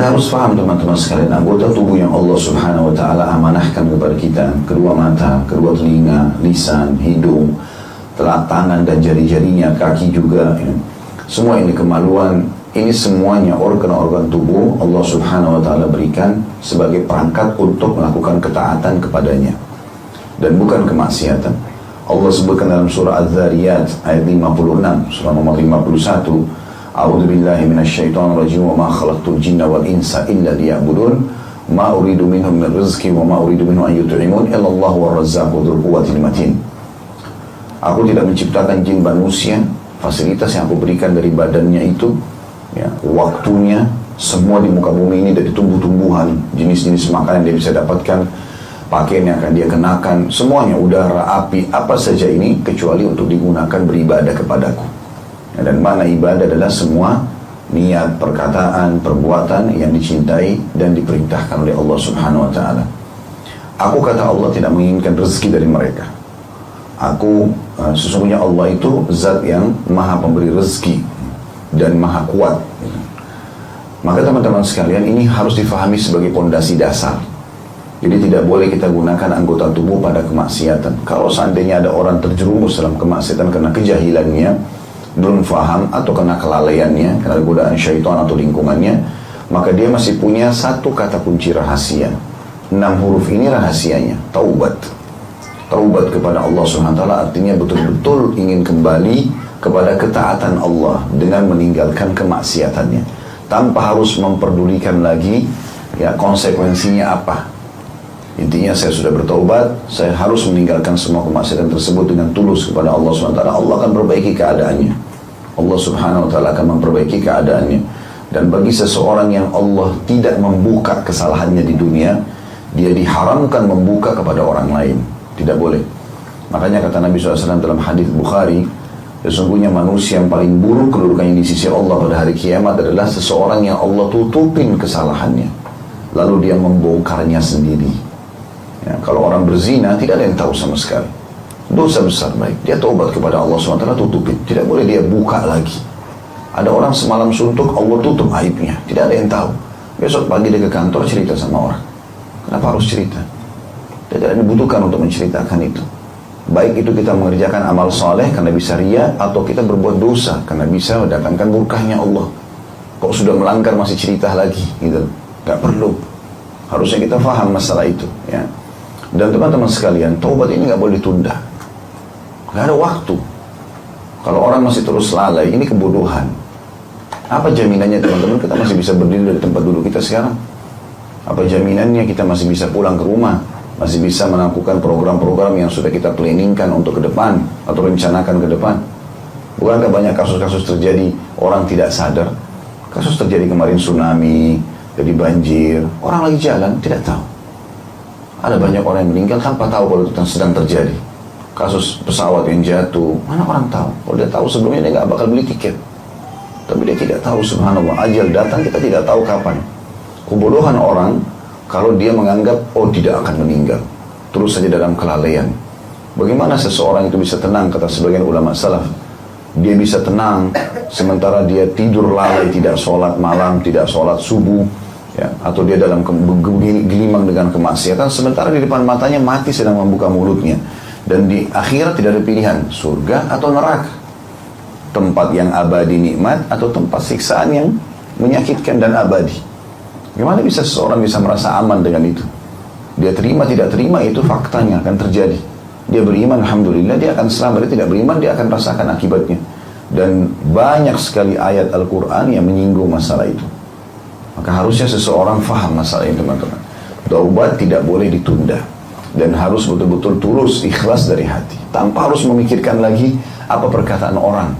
Kita harus paham teman-teman sekalian, anggota tubuh yang Allah Subhanahu wa Ta'ala amanahkan kepada kita, kedua mata, kedua telinga, lisan, hidung, telapak tangan dan jari-jarinya, kaki juga, ya. Semua ini kemaluan, ini semuanya organ-organ tubuh Allah Subhanahu wa Ta'ala berikan sebagai perangkat untuk melakukan ketaatan kepadanya dan bukan kemaksiatan. Allah sebutkan dalam surah Az-Zariyat ayat 56, surah nomor 51, A'udzu billahi minasyaitonir rajim wa ma khalaqtul jinna wal insa illa liya'budun ma uridu minhum min rizqi wa ma uridu minhum an yut'imun illa Allahu war-razzaqu dzul quwwatil matin. Aku tidak menciptakan jin manusia, fasilitas yang aku berikan dari badannya itu, ya, waktunya, semua di muka bumi ini dari tumbuh-tumbuhan, jenis-jenis makanan yang dia bisa dapatkan, pakaian yang akan dia kenakan, semuanya, udara, api, apa saja ini kecuali untuk digunakan beribadah kepadaku. Ya, dan mana ibadah adalah semua niat, perkataan, perbuatan yang dicintai dan diperintahkan oleh Allah Subhanahu wa Ta'ala. Aku, kata Allah, tidak menginginkan rezeki dari mereka. Aku, sesungguhnya Allah itu zat yang maha pemberi rezeki dan maha kuat. Maka teman-teman sekalian, ini harus difahami sebagai pondasi dasar. Jadi tidak boleh kita gunakan anggota tubuh pada kemaksiatan. Kalau seandainya ada orang terjerumus dalam kemaksiatan karena kejahilannya, belum faham atau karena kelalaiannya, karena godaan syaitan atau lingkungannya, maka dia masih punya satu kata kunci rahasia. 6 huruf ini rahasianya, taubat. Taubat kepada Allah SWT artinya betul-betul ingin kembali kepada ketaatan Allah dengan meninggalkan kemaksiatannya, tanpa harus memperdulikan lagi ya konsekuensinya apa. Intinya saya sudah bertaubat, saya harus meninggalkan semua kemaksiatan tersebut dengan tulus kepada Allah SWT. Allah akan perbaiki keadaannya. Allah Subhanahu wa Ta'ala akan memperbaiki keadaannya. Dan bagi seseorang yang Allah tidak membuka kesalahannya di dunia, dia diharamkan membuka kepada orang lain. Tidak boleh. Makanya kata Nabi SAW dalam hadis Bukhari, sesungguhnya manusia yang paling buruk kedudukannya di sisi Allah pada hari kiamat adalah seseorang yang Allah tutupin kesalahannya, lalu dia membongkarnya sendiri. Ya, kalau orang berzina tidak ada yang tahu sama sekali, dosa besar, baik dia taubat kepada Allah SWT, tutupin, tidak boleh dia buka lagi. Ada orang semalam suntuk, Allah tutup aibnya, tidak ada yang tahu. Besok pagi dia ke kantor cerita sama orang. Kenapa harus cerita? Tidak dibutuhkan untuk menceritakan itu. Baik itu kita mengerjakan amal soleh karena bisa ria, atau kita berbuat dosa karena bisa mendatangkan murkahnya Allah. Kok sudah melanggar masih cerita lagi gitu? Gak perlu. Harusnya kita faham masalah itu, ya. Dan teman-teman sekalian, taubat ini gak boleh ditunda. Gak ada waktu. Kalau orang masih terus lalai, ini kebodohan. Apa jaminannya teman-teman kita masih bisa berdiri dari tempat duduk kita sekarang? Apa jaminannya kita masih bisa pulang ke rumah, masih bisa melakukan program-program yang sudah kita planningkan untuk ke depan atau rencanakan ke depan? Bukankah banyak kasus-kasus terjadi orang tidak sadar? Kasus terjadi kemarin tsunami, jadi banjir, orang lagi jalan tidak tahu. Ada banyak orang yang meninggal tanpa tahu kalau itu sedang terjadi. Kasus pesawat yang jatuh, mana orang tahu? Kalau dia tahu sebelumnya dia nggak bakal beli tiket. Tapi dia tidak tahu, subhanallah, ajal datang kita tidak tahu kapan. Kebodohan orang kalau dia menganggap oh tidak akan meninggal, terus saja dalam kelalaian. Bagaimana seseorang itu bisa tenang, kata sebagian ulama salaf? Dia bisa tenang sementara dia tidur lalai, tidak sholat malam, tidak sholat subuh, ya, atau dia dalam gelimang dengan kemaksiatan, sementara di depan matanya mati sedang membuka mulutnya. Dan di akhirat tidak ada pilihan, surga atau neraka, tempat yang abadi nikmat atau tempat siksaan yang menyakitkan dan abadi. Gimana bisa seseorang bisa merasa aman dengan itu? Dia terima tidak terima itu faktanya akan terjadi. Dia beriman, alhamdulillah, dia akan selamat. Dia tidak beriman, dia akan rasakan akibatnya. Dan banyak sekali ayat Al-Quran yang menyinggung masalah itu. Maka harusnya seseorang faham masalah ini, teman-teman. Taubat tidak boleh ditunda, dan harus betul-betul tulus, ikhlas dari hati, tanpa harus memikirkan lagi apa perkataan orang.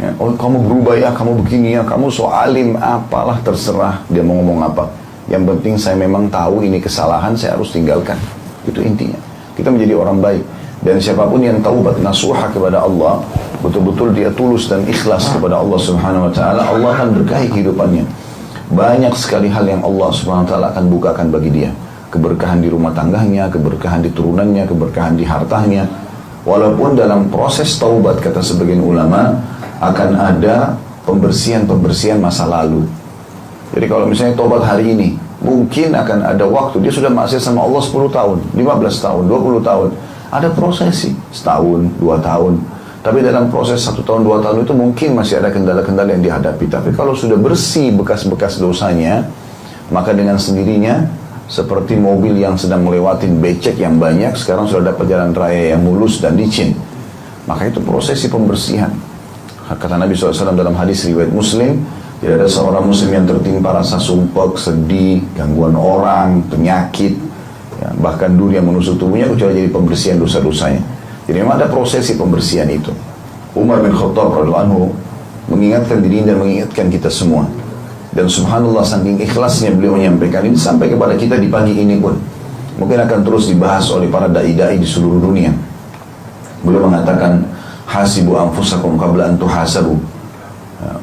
Ya, oh kamu berubah ya, kamu begini ya, kamu so alim, apalah terserah dia mau ngomong apa. Yang penting saya memang tahu ini kesalahan, saya harus tinggalkan. Itu intinya. Kita menjadi orang baik. Dan siapapun yang taubat nasuha kepada Allah, betul-betul dia tulus dan ikhlas kepada Allah Subhanahu wa Ta'ala, Allah akan berkahi kehidupannya. Banyak sekali hal yang Allah Subhanahu wa Ta'ala akan bukakan bagi dia. Keberkahan di rumah tangganya, keberkahan di turunannya, keberkahan di hartanya. Walaupun dalam proses taubat, kata sebagian ulama, akan ada pembersihan-pembersihan masa lalu. Jadi kalau misalnya tobat hari ini, mungkin akan ada waktu, dia sudah maksiat sama Allah 10 tahun, 15 tahun, 20 tahun. Ada prosesi, setahun, 2 tahun. Tapi dalam proses 1 tahun, 2 tahun itu mungkin masih ada kendala-kendala yang dihadapi. Tapi kalau sudah bersih bekas-bekas dosanya, maka dengan sendirinya, seperti mobil yang sedang melewati becek yang banyak, sekarang sudah dapat jalan raya yang mulus dan licin. Maka itu prosesi pembersihan. Kata Nabi SAW dalam hadis riwayat Muslim, tidak ada seorang muslim yang tertimpa rasa sumpek, sedih, gangguan orang, penyakit, ya, bahkan duri yang menusuk tubuhnya, kecuali jadi pembersihan dosa-dosanya. Jadi memang ada prosesi pembersihan itu. Umar bin Khattab radhiyallahu anhu mengingatkan diri dan mengingatkan kita semua. Dan subhanallah, saking ikhlasnya beliau menyampaikan ini sampai kepada kita di pagi ini pun. Mungkin akan terus dibahas oleh para da'i-da'i di seluruh dunia. Beliau mengatakan, hasibu anfusakum qabla an tuhasabu,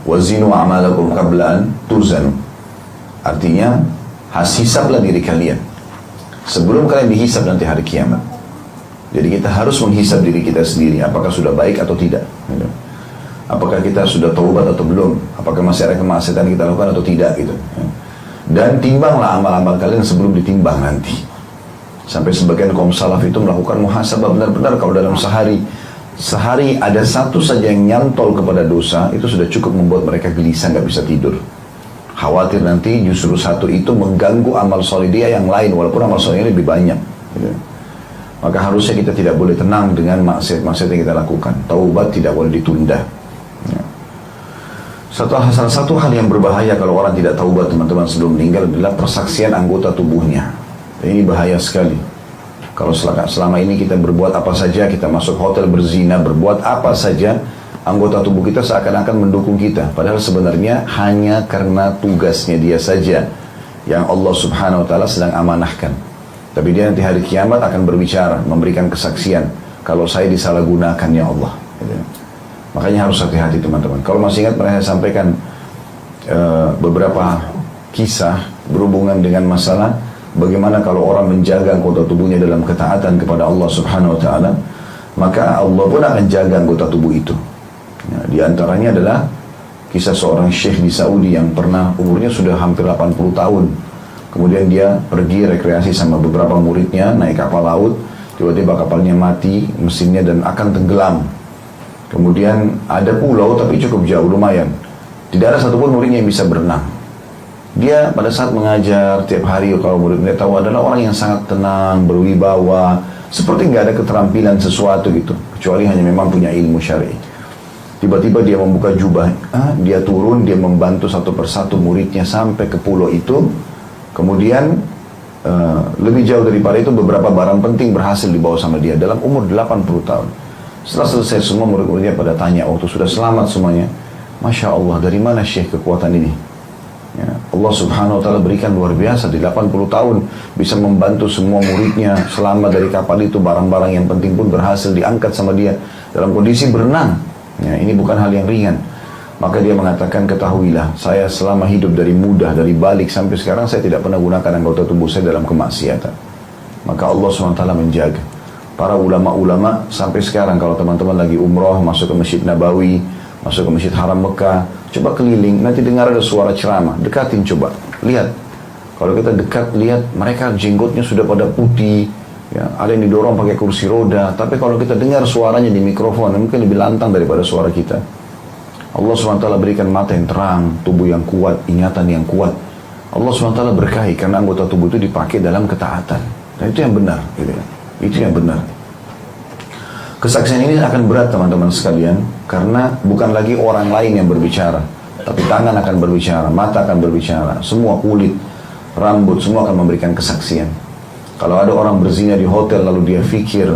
wazinu a'malakum qabla an tuzanu. Artinya, hisablah diri kalian sebelum kalian dihisab nanti hari kiamat. Jadi kita harus menghisab diri kita sendiri, apakah sudah baik atau tidak. Apakah kita sudah taubat atau belum? Apakah masih ada kemaksiatan kita lakukan atau tidak gitu. Dan timbanglah amal-amal kalian sebelum ditimbang nanti. Sampai sebagian kaum salaf itu melakukan muhasabah benar-benar. Kalau dalam sehari ada satu saja yang nyantol kepada dosa, itu sudah cukup membuat mereka gelisah, nggak bisa tidur. Khawatir nanti justru satu itu mengganggu amal soleh dia yang lain, walaupun amal solehnya lebih banyak gitu. Maka harusnya kita tidak boleh tenang dengan maksiat-maksiat yang kita lakukan. Taubat tidak boleh ditunda. Salah satu hal yang berbahaya kalau orang tidak taubat, teman-teman, sebelum meninggal adalah persaksian anggota tubuhnya. Ini bahaya sekali. Kalau selama ini kita berbuat apa saja, kita masuk hotel berzina, berbuat apa saja, anggota tubuh kita seakan-akan mendukung kita. Padahal sebenarnya hanya karena tugasnya dia saja yang Allah subhanahu wa ta'ala sedang amanahkan. Tapi dia nanti hari kiamat akan berbicara, memberikan kesaksian, kalau saya disalahgunakan ya Allah. Makanya harus hati-hati teman-teman. Kalau masih ingat pernah saya sampaikan beberapa kisah berhubungan dengan masalah bagaimana kalau orang menjaga anggota tubuhnya dalam ketaatan kepada Allah subhanahu wa ta'ala, maka Allah pun akan jaga anggota tubuh itu. Ya, di antaranya adalah kisah seorang syekh di Saudi yang pernah umurnya sudah hampir 80 tahun. Kemudian dia pergi rekreasi sama beberapa muridnya, naik kapal laut, tiba-tiba kapalnya mati mesinnya dan akan tenggelam. Kemudian ada pulau tapi cukup jauh, lumayan. Tidak ada satupun muridnya yang bisa berenang. Dia pada saat mengajar tiap hari, kalau murid-murid tahu, adalah orang yang sangat tenang, berwibawa, seperti nggak ada keterampilan sesuatu gitu, kecuali hanya memang punya ilmu syar'i. Tiba-tiba dia membuka jubah, dia turun, dia membantu satu persatu muridnya sampai ke pulau itu. Kemudian lebih jauh daripada itu, beberapa barang penting berhasil dibawa sama dia dalam umur 80 tahun. Setelah selesai semua, murid-muridnya pada tanya, waktu sudah selamat semuanya, Masya Allah, dari mana Syekh kekuatan ini? Ya, Allah subhanahu wa ta'ala berikan luar biasa. Di 80 tahun bisa membantu semua muridnya selamat dari kapal itu. Barang-barang yang penting pun berhasil diangkat sama dia dalam kondisi berenang. Ya, ini bukan hal yang ringan. Maka dia mengatakan, ketahuilah, saya selama hidup dari muda, dari balik sampai sekarang, saya tidak pernah gunakan anggota tubuh saya dalam kemaksiatan. Maka Allah SWT menjaga. Para ulama-ulama sampai sekarang, kalau teman-teman lagi umroh, masuk ke Masjid Nabawi, masuk ke Masjid Haram Mekah, coba keliling, nanti dengar ada suara ceramah, dekatin coba, lihat. Kalau kita dekat, lihat, mereka jenggotnya sudah pada putih, ya, ada yang didorong pakai kursi roda, tapi kalau kita dengar suaranya di mikrofon, mungkin lebih lantang daripada suara kita. Allah SWT berikan mata yang terang, tubuh yang kuat, ingatan yang kuat. Allah SWT berkahi karena anggota tubuh itu dipakai dalam ketaatan. Dan itu yang benar, gitu ya. Itu yang benar. Kesaksian ini akan berat teman-teman sekalian, karena bukan lagi orang lain yang berbicara, tapi tangan akan berbicara, mata akan berbicara, semua kulit, rambut, semua akan memberikan kesaksian. Kalau ada orang berzina di hotel lalu dia fikir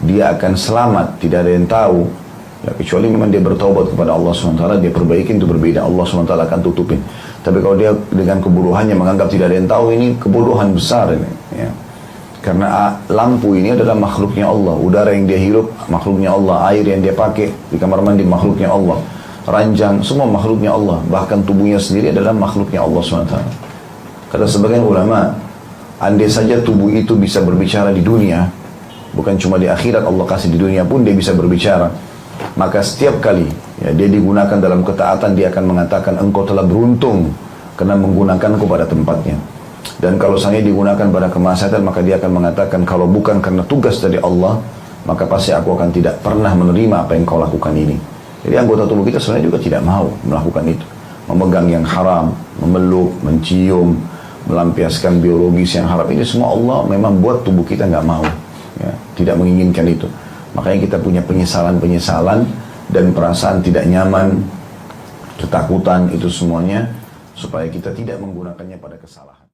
dia akan selamat, tidak ada yang tahu, ya, kecuali memang dia bertaubat kepada Allah SWT, dia perbaikin, itu berbeda, Allah SWT akan tutupin. Tapi kalau dia dengan kebodohannya menganggap tidak ada yang tahu, ini kebodohan besar ini, ya. Karena lampu ini adalah makhluknya Allah, udara yang dia hirup makhluknya Allah, air yang dia pakai di kamar mandi makhluknya Allah, ranjang semua makhluknya Allah, bahkan tubuhnya sendiri adalah makhluknya Allah SWT. Kata sebagian ulama, andai saja tubuh itu bisa berbicara di dunia, bukan cuma di akhirat, Allah kasih di dunia pun dia bisa berbicara, maka setiap kali ya, dia digunakan dalam ketaatan, dia akan mengatakan, engkau telah beruntung karena menggunakanku pada tempatnya. Dan kalau saya digunakan pada kemaksiatan, maka dia akan mengatakan, kalau bukan karena tugas dari Allah, maka pasti aku akan tidak pernah menerima apa yang kau lakukan ini. Jadi anggota tubuh kita sebenarnya juga tidak mau melakukan itu. Memegang yang haram, memeluk, mencium, melampiaskan biologis yang haram, ini semua Allah memang buat tubuh kita nggak mau, ya, tidak menginginkan itu. Makanya kita punya penyesalan-penyesalan dan perasaan tidak nyaman, ketakutan, itu semuanya supaya kita tidak menggunakannya pada kesalahan.